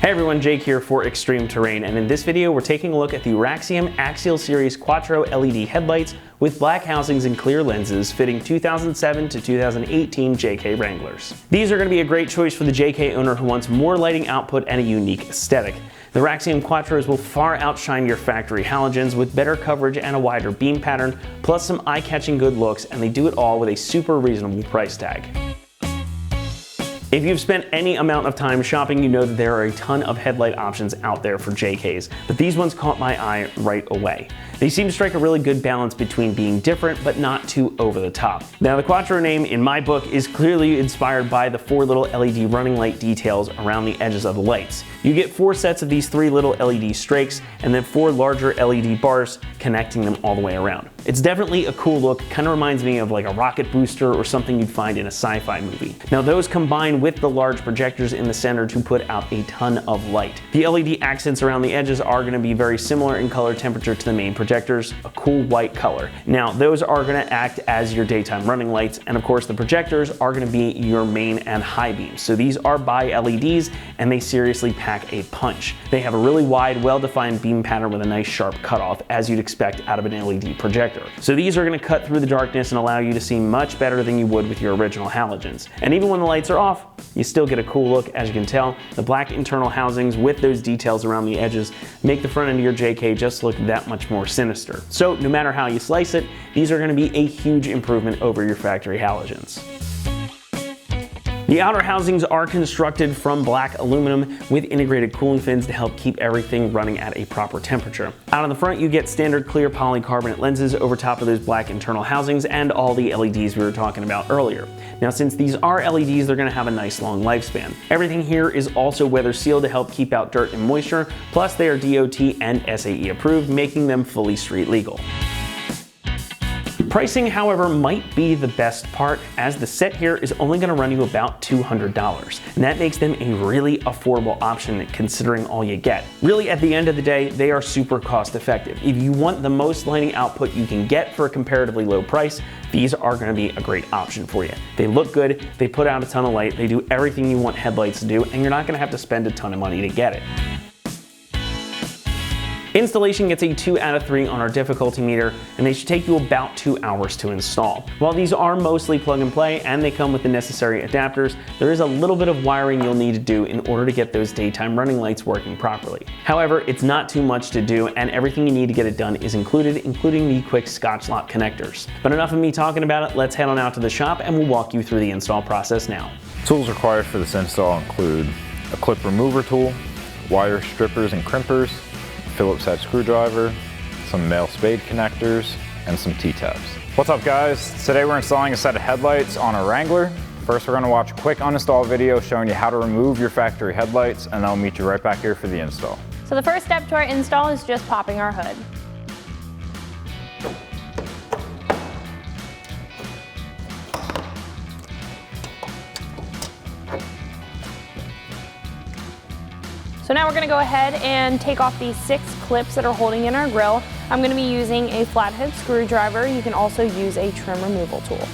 Hey everyone, Jake here for Extreme Terrain, and in this video we're taking a look at the Raxium Axial Series Quattro LED headlights with black housings and clear lenses fitting 2007 to 2018 JK Wranglers. These are going to be a great choice for the JK owner who wants more lighting output and a unique aesthetic. The Raxium Quattros will far outshine your factory halogens with better coverage and a wider beam pattern, plus some eye-catching good looks, and they do it all with a super reasonable price tag. If you've spent any amount of time shopping, you know that there are a ton of headlight options out there for JKs, but these ones caught my eye right away. They seem to strike a really good balance between being different but not too over the top. Now the Quattro name in my book is clearly inspired by the 4 little LED running light details around the edges of the lights. You get 4 sets of these 3 little LED strakes and then 4 larger LED bars connecting them all the way around. It's definitely a cool look, kind of reminds me of like a rocket booster or something you'd find in a sci-fi movie. Now those combine with the large projectors in the center to put out a ton of light. The LED accents around the edges are going to be very similar in color temperature to the main projectors, a cool white color. Now those are going to act as your daytime running lights, and of course the projectors are going to be your main and high beams. So these are bi LEDs and they seriously pack a punch. They have a really wide, well-defined beam pattern with a nice sharp cutoff, as you'd expect out of an LED projector. So these are going to cut through the darkness and allow you to see much better than you would with your original halogens. And even when the lights are off, you still get a cool look. As you can tell, the black internal housings with those details around the edges make the front end of your JK just look that much more sinister. So no matter how you slice it, these are going to be a huge improvement over your factory halogens. The outer housings are constructed from black aluminum with integrated cooling fins to help keep everything running at a proper temperature. Out on the front, you get standard clear polycarbonate lenses over top of those black internal housings and all the LEDs we were talking about earlier. Now, since these are LEDs, they're going to have a nice long lifespan. Everything here is also weather sealed to help keep out dirt and moisture, plus they are DOT and SAE approved, making them fully street legal. Pricing, however, might be the best part, as the set here is only going to run you about $200, and that makes them a really affordable option considering all you get. Really, at the end of the day, they are super cost effective. If you want the most lighting output you can get for a comparatively low price, these are going to be a great option for you. They look good, they put out a ton of light, they do everything you want headlights to do, and you're not going to have to spend a ton of money to get it. Installation gets a 2 out of 3 on our difficulty meter, and they should take you about 2 hours to install. While these are mostly plug and play and they come with the necessary adapters, there is a little bit of wiring you'll need to do in order to get those daytime running lights working properly. However, it's not too much to do, and everything you need to get it done is included, including the quick Scotch lock connectors. But enough of me talking about it, let's head on out to the shop and we'll walk you through the install process now. Tools required for this install include a clip remover tool, wire strippers and crimpers, Phillips head screwdriver, some male spade connectors, and some T-tabs. What's up guys? Today we're installing a set of headlights on a Wrangler. First we're going to watch a quick uninstall video showing you how to remove your factory headlights, and then I'll meet you right back here for the install. So the first step to our install is just popping our hood. So now we're going to go ahead and take off these 6 clips that are holding in our grill. I'm going to be using a flathead screwdriver. You can also use a trim removal tool.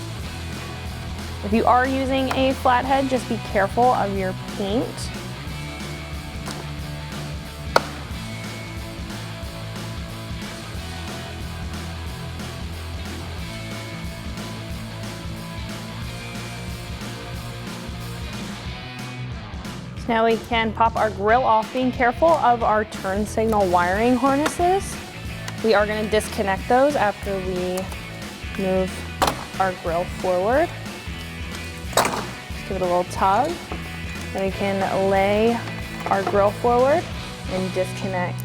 If you are using a flathead, just be careful of your paint. Now we can pop our grill off, being careful of our turn signal wiring harnesses. We are going to disconnect those after we move our grill forward. Just give it a little tug. Then we can lay our grill forward and disconnect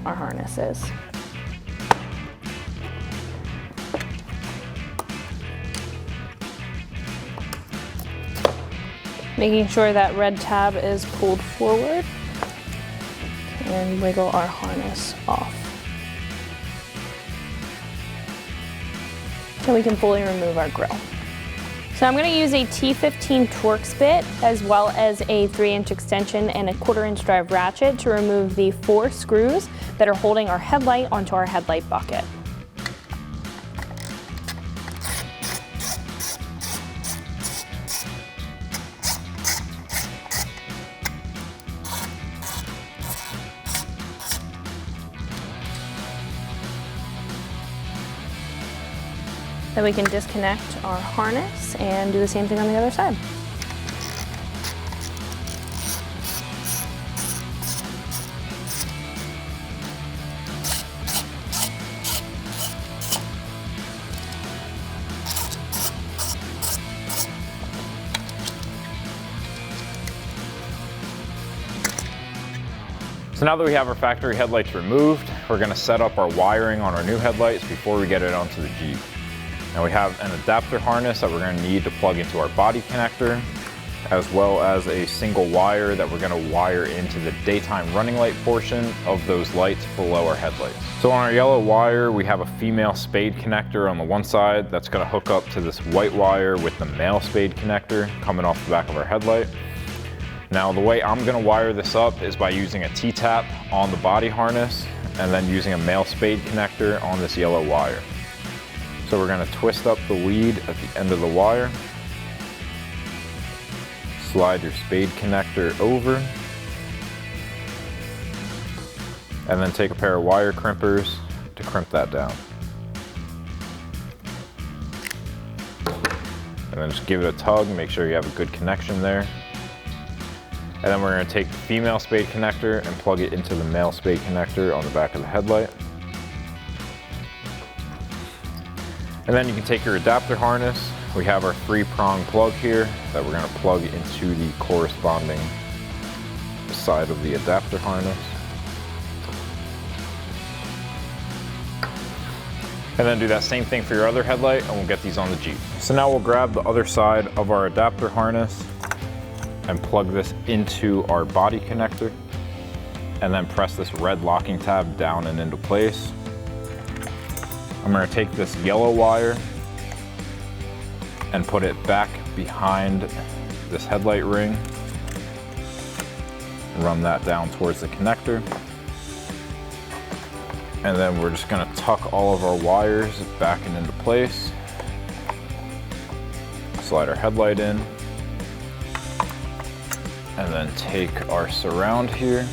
our harnesses. Making sure that red tab is pulled forward, and wiggle our harness off. Then we can fully remove our grill. So I'm going to use a T15 Torx bit as well as a 3-inch extension and a 1/4-inch drive ratchet to remove the 4 screws that are holding our headlight onto our headlight bucket. Then we can disconnect our harness and do the same thing on the other side. So now that we have our factory headlights removed, we're going to set up our wiring on our new headlights before we get it onto the Jeep. Now we have an adapter harness that we're going to need to plug into our body connector, as well as a single wire that we're going to wire into the daytime running light portion of those lights below our headlights. So on our yellow wire, we have a female spade connector on the one side that's going to hook up to this white wire with the male spade connector coming off the back of our headlight. Now the way I'm gonna wire this up is by using a T-tap on the body harness and then using a male spade connector on this yellow wire. So we're gonna twist up the lead at the end of the wire, slide your spade connector over, and then take a pair of wire crimpers to crimp that down. And then just give it a tug, make sure you have a good connection there. And then we're going to take the female spade connector and plug it into the male spade connector on the back of the headlight. And then you can take your adapter harness. We have our 3-prong plug here that we're going to plug into the corresponding side of the adapter harness. And then do that same thing for your other headlight and we'll get these on the Jeep. So now we'll grab the other side of our adapter harness and plug this into our body connector and then press this red locking tab down and into place. I'm going to take this yellow wire and put it back behind this headlight ring and run that down towards the connector. And then we're just going to tuck all of our wires back and into place. Slide our headlight in. And then take our surround here.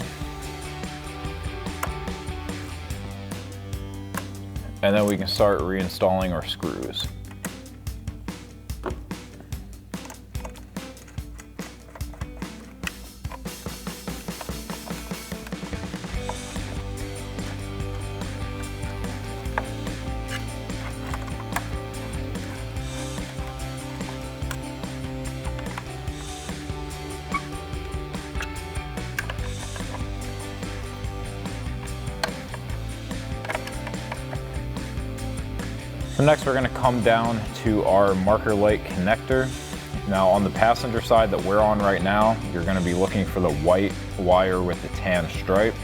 And then we can start reinstalling our screws. So next we're going to come down to our marker light connector. Now on the passenger side that we're on right now, you're going to be looking for the white wire with the tan stripe.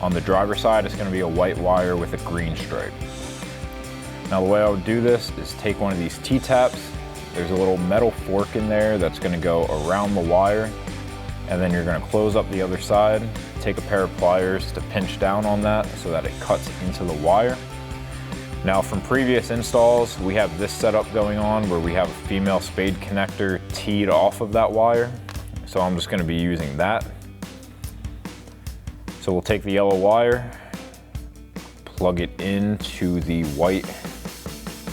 On the driver's side, it's going to be a white wire with a green stripe. Now the way I would do this is take one of these T-taps. There's a little metal fork in there that's going to go around the wire. And then you're going to close up the other side, take a pair of pliers to pinch down on that so that it cuts into the wire. Now from previous installs, we have this setup going on where we have a female spade connector teed off of that wire. So I'm just going to be using that. So we'll take the yellow wire, plug it into the white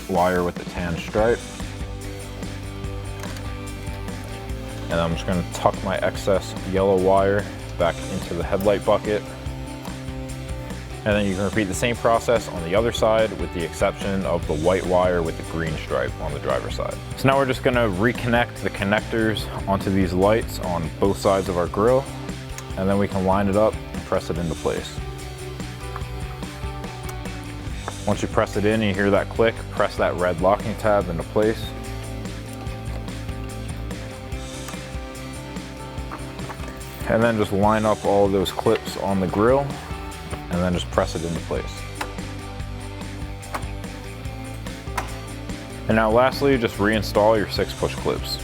wire with the tan stripe. And I'm just going to tuck my excess yellow wire back into the headlight bucket. And then you can repeat the same process on the other side with the exception of the white wire with the green stripe on the driver's side. So now we're just going to reconnect the connectors onto these lights on both sides of our grille, and then we can line it up and press it into place. Once you press it in and you hear that click, press that red locking tab into place. And then just line up all of those clips on the grille and then just press it into place. And now lastly, just reinstall your 6-push clips.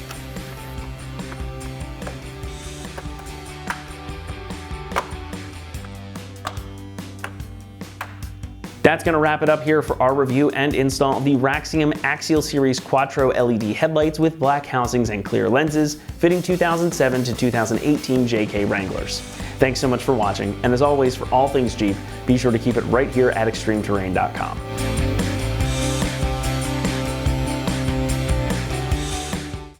That's going to wrap it up here for our review and install of the Raxium Axial Series Quattro LED headlights with black housings and clear lenses, fitting 2007 to 2018 JK Wranglers. Thanks so much for watching, and as always, for all things Jeep, be sure to keep it right here at ExtremeTerrain.com.